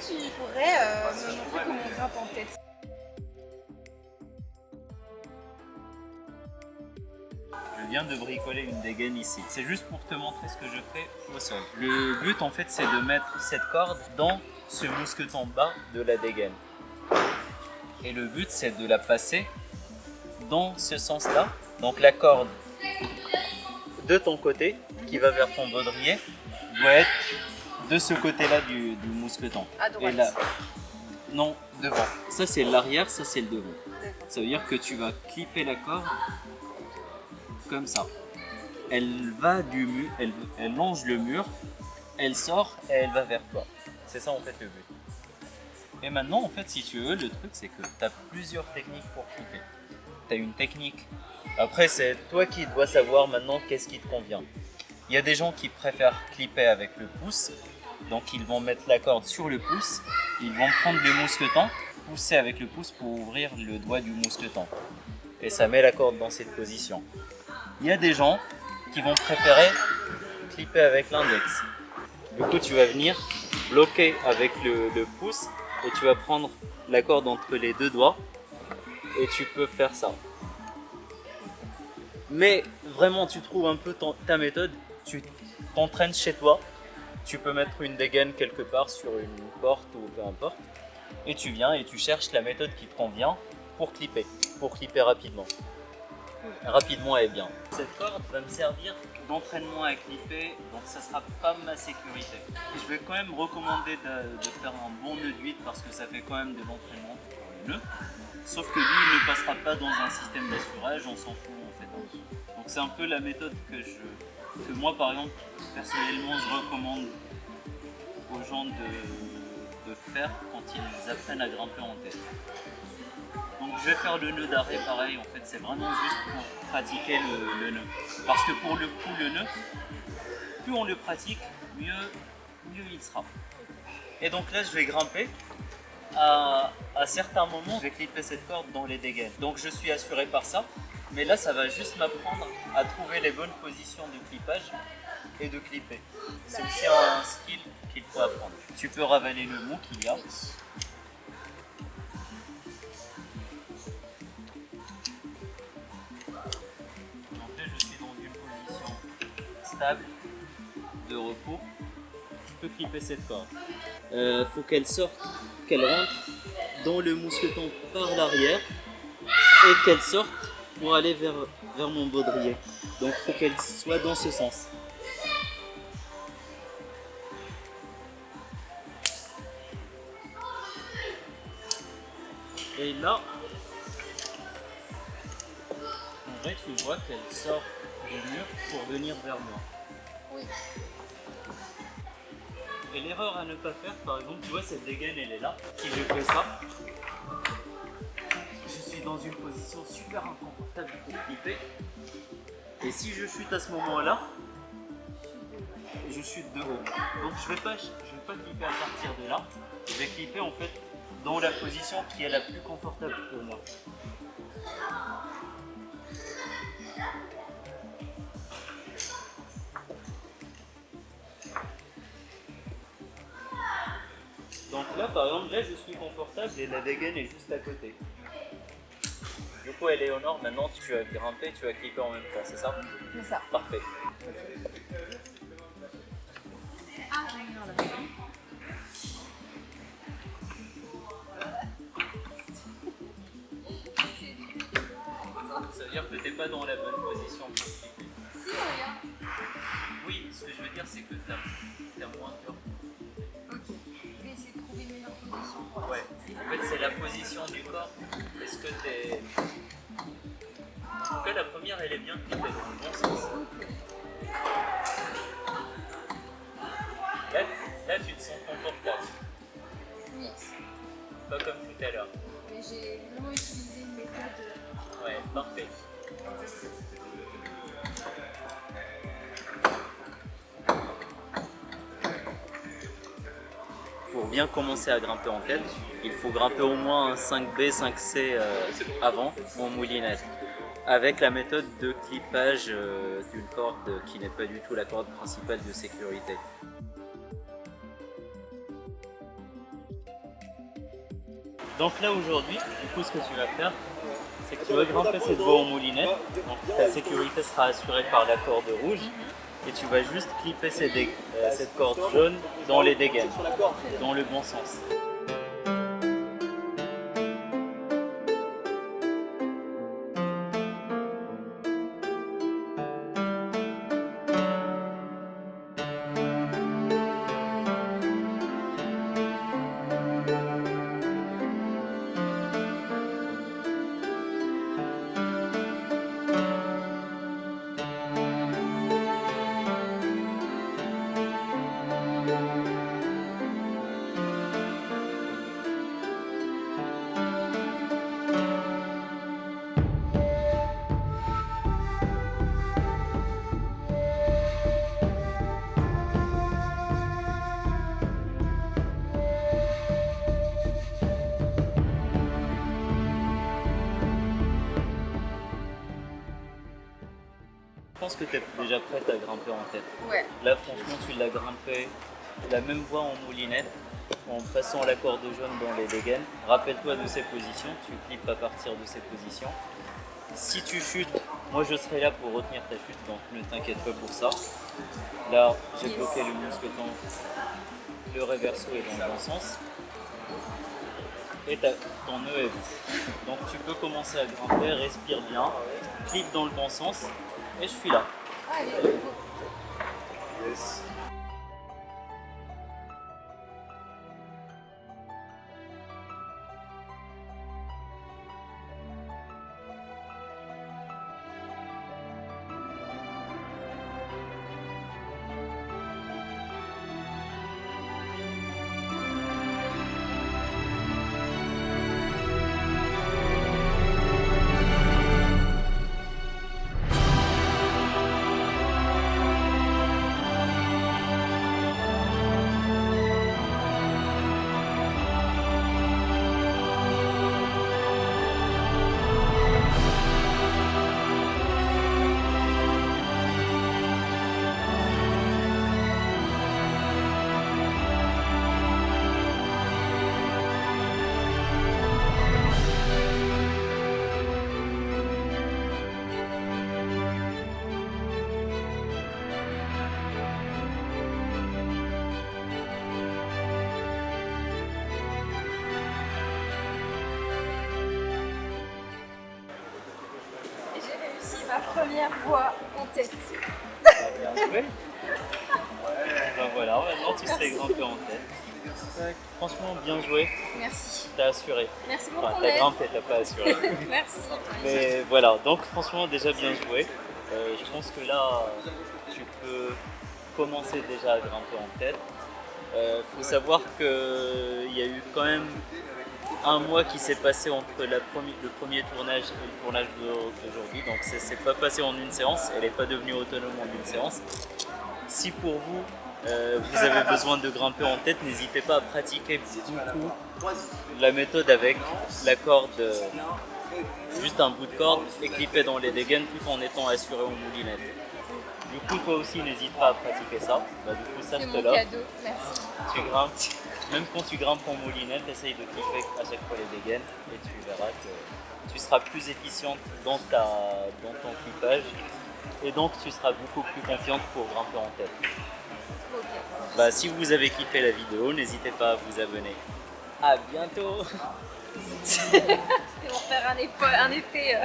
tu pourrais me montrer comment on grimpe en tête? Je viens de bricoler une dégaine ici. C'est juste pour te montrer ce que je fais au sol. Le but en fait c'est de mettre cette corde dans ce mousqueton bas de la dégaine. Et le but c'est de la passer dans ce sens-là. Donc la corde de ton côté qui va vers ton baudrier doit être de ce côté-là du mousqueton. À droite. Et là, non, devant. Ça c'est l'arrière, ça c'est le devant. Ça veut dire que tu vas clipper la corde comme ça. Elle va du mur, elle longe le mur, elle sort et elle va vers toi. C'est ça en fait le but. Et maintenant en fait si tu veux, le truc c'est que tu as plusieurs techniques pour clipper. Tu as une technique. Après c'est toi qui dois savoir maintenant qu'est-ce qui te convient. Il y a des gens qui préfèrent clipper avec le pouce. Donc ils vont mettre la corde sur le pouce, ils vont prendre le mousqueton, pousser avec le pouce pour ouvrir le doigt du mousqueton. Et ça met la corde dans cette position. Il y a des gens qui vont préférer clipper avec l'index. Du coup, tu vas venir bloquer avec le pouce et tu vas prendre la corde entre les deux doigts et tu peux faire ça. Mais vraiment, tu trouves un peu ta méthode, tu t'entraînes chez toi, tu peux mettre une dégaine quelque part sur une porte ou peu importe et tu viens et tu cherches la méthode qui te convient pour clipper rapidement. Rapidement et bien. Cette corde va me servir d'entraînement à clipper, donc ça sera pas ma sécurité. Je vais quand même recommander de faire un bon nœud d'huile parce que ça fait quand même de l'entraînement pour le nœud. Sauf que lui, il ne passera pas dans un système d'assurage, on s'en fout en fait. Donc c'est un peu la méthode que moi par exemple, personnellement, je recommande aux gens de faire quand ils apprennent à grimper en tête. Donc je vais faire le nœud d'arrêt pareil, en fait c'est vraiment juste pour pratiquer le nœud. Parce que pour le coup le nœud, plus on le pratique, mieux il sera. Et donc là je vais grimper. À certains moments, je vais clipper cette corde dans les dégaines. Donc je suis assuré par ça. Mais là ça va juste m'apprendre à trouver les bonnes positions de clippage et de clipper. C'est aussi un skill qu'il faut apprendre. Tu peux ravaler le mou qu'il y a. Stable, de repos, je peux clipper cette corde. Faut qu'elle sorte, qu'elle rentre dans le mousqueton par l'arrière et qu'elle sorte pour aller vers mon baudrier. Donc faut qu'elle soit dans ce sens. Et là, en vrai tu vois qu'elle sort du mur pour venir vers moi. Oui. Et l'erreur à ne pas faire, par exemple, tu vois cette dégaine elle est là. Si je fais ça, je suis dans une position super inconfortable pour clipper. Et si je chute à ce moment-là, je chute de haut. Donc je vais pas clipper à partir de là. Je vais clipper en fait dans la position qui est la plus confortable pour moi. Donc là, par exemple, là je suis confortable et la dégaine est juste à côté. Du coup, elle est au nord. Maintenant, tu as grimpé, tu as clippé en même temps, c'est ça? C'est ça. Parfait. Ah, regarde. Ça veut dire que tu n'es pas dans la bonne position pour clipper. Si, regarde. Oui, ce que je veux dire, c'est que tu as moins peur. Ok. Je vais essayer de trouver une meilleure position pour la Ouais, en fait, c'est la position du corps. Est-ce que tu es. En tout cas, la première, elle est bien clippée dans le bon sens. Là, tu te sens confortable. Oui. Pas comme tout à l'heure. Mais j'ai vraiment utilisé une méthode. Ouais, parfait. Pour bien commencer à grimper en tête, il faut grimper au moins un 5B, 5C avant en moulinette. Avec la méthode de clippage d'une corde qui n'est pas du tout la corde principale de sécurité. Donc là aujourd'hui, du coup ce que tu vas faire, c'est que tu vas grimper cette voie en moulinette. Donc ta sécurité sera assurée par la corde rouge. Et tu vas juste clipper cette corde jaune dans les dégaines, dans le bon sens. Je pense que tu es déjà prête à grimper en tête. Ouais. Là, franchement, tu l'as grimpé la même voie en moulinette en passant la corde jaune dans les dégaines. Rappelle-toi de ces positions, tu clips à partir de ces positions. Si tu chutes, moi je serai là pour retenir ta chute, donc ne t'inquiète pas pour ça. Là, j'ai bloqué le mousqueton, le reverso est dans le bon sens. Et ton nœud est bon. Donc tu peux commencer à grimper, respire bien, clip dans le bon sens. Et je suis là. Allez, go. Yes. J'ai réussi ma première voie en tête. Bien joué. Ben voilà, maintenant tu serais grimpé en tête. Franchement, bien joué. Merci. T'as assuré. Merci pour Enfin, ton t'as aide. grimpé, t'as pas assuré. Merci. Mais voilà, donc franchement, déjà bien joué. Je pense que là, tu peux commencer déjà à grimper en tête. Faut savoir qu'il y a eu quand même un mois qui s'est passé entre le premier tournage et le tournage d'aujourd'hui. Donc c'est pas passé en une séance, elle n'est pas devenue autonome en une séance. Si pour vous, vous avez besoin de grimper en tête, n'hésitez pas à pratiquer beaucoup la méthode avec la corde, juste un bout de corde éclipé dans les dégaines tout en étant assuré en moulinette. Du coup, toi aussi, n'hésite pas à pratiquer ça. Bah, du coup, ça, C'est je te mon l'offre. cadeau. Merci. Tu grimpes, même quand tu grimpes en moulinette, essaye de clipper à chaque fois les dégaines et tu verras que tu seras plus efficiente dans ton clippage et donc tu seras beaucoup plus confiante pour grimper en tête. Ok. Bah, si vous avez kiffé la vidéo, n'hésitez pas à vous abonner. À bientôt. C'était pour faire un effet